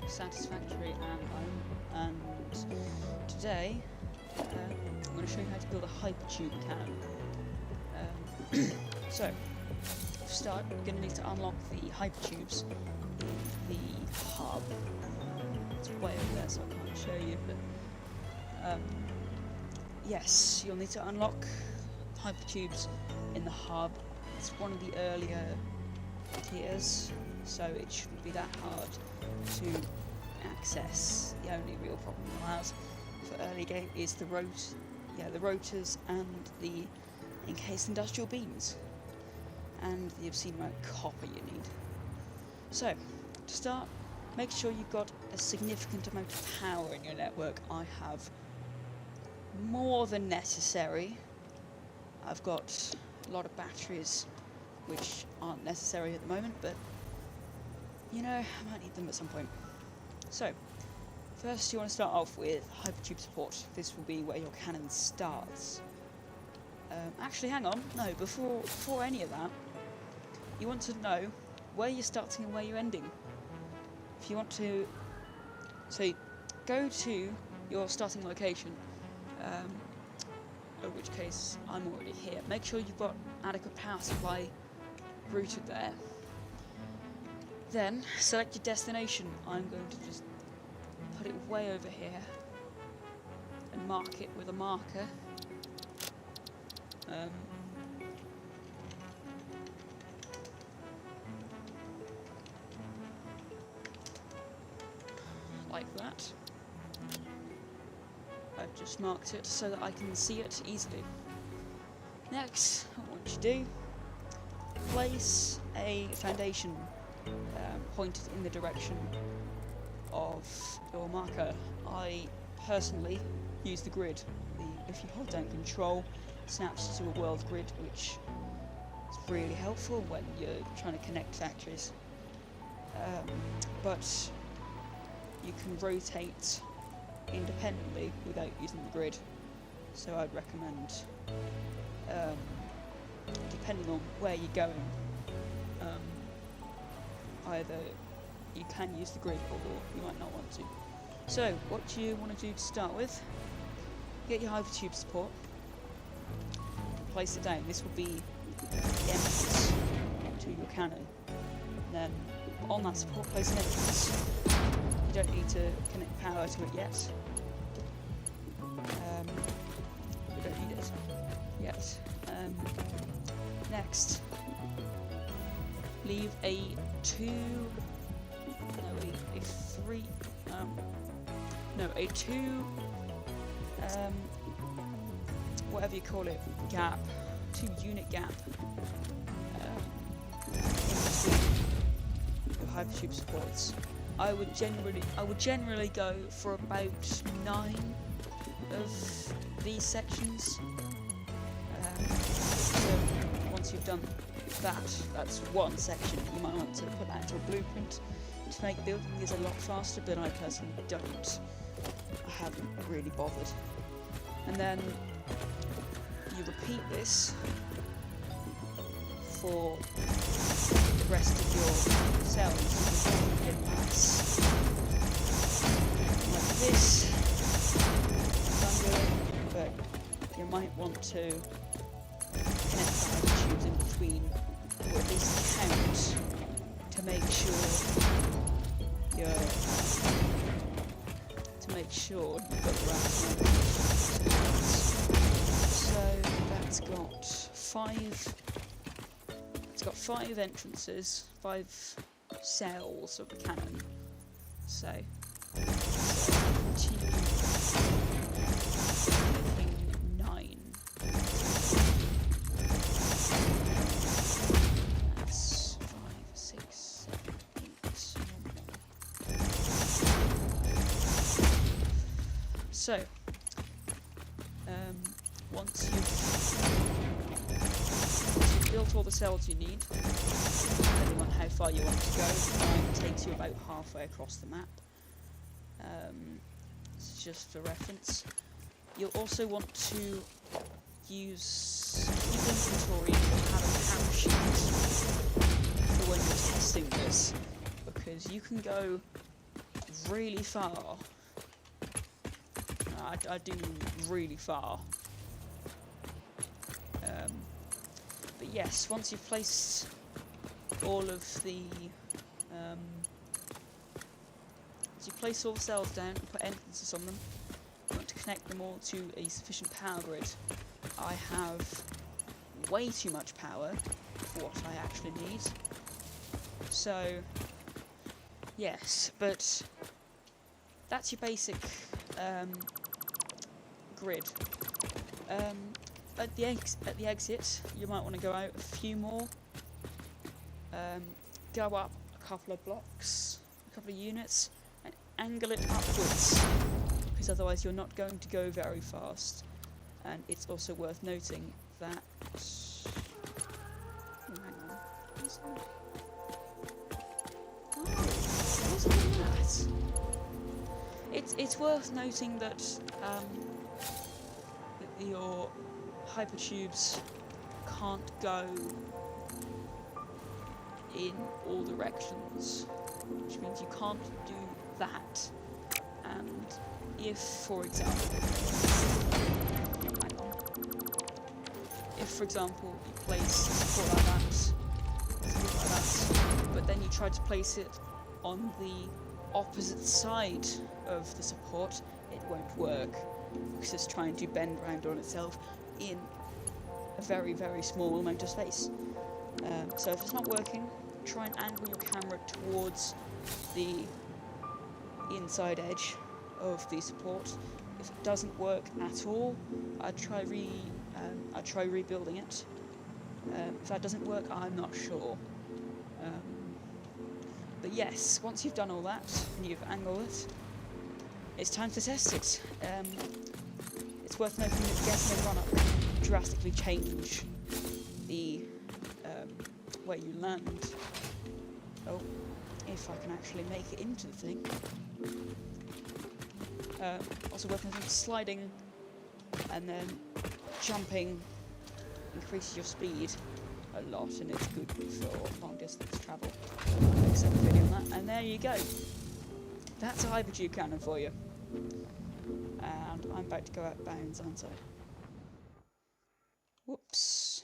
Satisfactory and today I'm going to show you how to build a Hypertube cannon. So, to start, you're going to need to unlock the Hypertubes in the hub. It's way over there, so I can't show you, but yes, you'll need to unlock Hypertubes in the hub. It's one of the earlier tiers, so it shouldn't be that hard to access. The only real problem it has for early game is the rotors and the encased industrial beams, and the obscene amount of copper you need. So, to start, make sure you've got a significant amount of power in your network. I have more than necessary. I've got a lot of batteries which aren't necessary at the moment, but you know, I might need them at some point. So, first you want to start off with Hypertube support. This will be where your cannon starts. Actually, hang on, no, before any of that, you want to know where you're starting and where you're ending. If you want to, so go to your starting location, in which case I'm already here. Make sure you've got adequate power supply routed there. Then select your destination. I'm going to just put it way over here and mark it with a marker. Like that. I've just marked it so that I can see it easily. Next, what you do, place a foundation pointed in the direction of your marker. I personally use the grid. If you hold down control, it snaps to a world grid, which is really helpful when you're trying to connect factories. But you can rotate independently without using the grid, so I'd recommend, depending on where you're going, either you can use the grid or you might not want to. So what you want to do to start with, get your Hypertube support, place it down. This will be the entrance to your cannon. And then on that support, place an entrance. You don't need to connect power to it yet. We don't need it yet. Next, leave a two, whatever you call it, gap, 2-unit gap in between your Hypertube supports. I would generally go for about 9 of these sections. So once you've done that's one section. You might want to put that into a blueprint to make building these a lot faster, but I personally don't. I haven't really bothered. And then you repeat this for the rest of your cells in mass. Like this. But you might want to connect the Hypertubes in between, or at least count to make sure you've got the right amount. So that's got 5. It's got 5 entrances, 5 cells of the cannon. So 9. That's 5, 6, 7, 8. So once you've built all the cells you need, depending on how far you want to go, it takes you about halfway across the map. This is just for reference. You'll also want to use inventory and have a parachute for when you're testing this, because you can go really far. I do really far. But yes, once you've placed all of the once you place all the cells down and put entrances on them, you want to connect them all to a sufficient power grid. I have way too much power for what I actually need. So yes, but that's your basic grid. At the exit, you might want to go out a few more. Go up a couple of blocks, a couple of units, and angle it upwards, because otherwise you're not going to go very fast. And it's also worth noting that. Oh, hang on. What's that? Oh, what's that? It's worth noting that your hypertubes can't go in all directions, which means you can't do that. And if, for example, you place support like that, but then you try to place it on the opposite side of the support, it won't work, because it's trying to bend round on itself in a very, very small amount of space. So if it's not working, try and angle your camera towards the inside edge of the support. If it doesn't work at all, I'd try rebuilding it. If that doesn't work, I'm not sure. But yes, once you've done all that and you've angled it, it's time to test it. It's worth noting that getting a run-up can drastically change the where you land. Oh, if I can actually make it into the thing. Also worth noting, sliding and then jumping increases your speed a lot, and it's good for long distance travel. I'll make a separate video on that, and there you go. That's a Hypertube cannon for you. And I'm about to go out of bounds, aren't I? Whoops.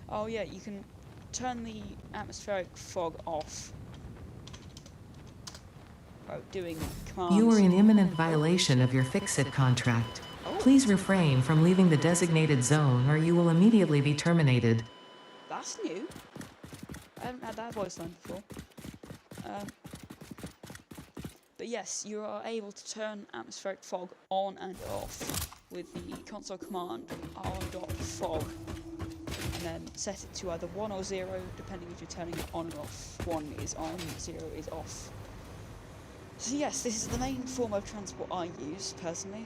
Oh yeah, you can turn the atmospheric fog off by doing commands. You are in imminent violation of your Fix-It contract. Please refrain from leaving the designated zone or you will immediately be terminated. That's new. I haven't had that voice line before. But yes, you are able to turn atmospheric fog on and off with the console command r.fog, and then set it to either 1 or 0, depending if you're turning it on or off. 1 is on, 0 is off. So yes, this is the main form of transport I use, personally.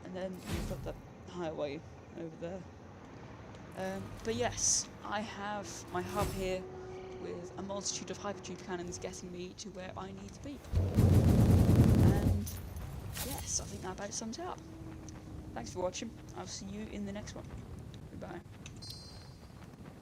And then you've got the highway over there. But yes, I have my hub here with a multitude of Hypertube cannons getting me to where I need to be. And yes, I think that about sums it up. Thanks for watching. I'll see you in the next one. Goodbye.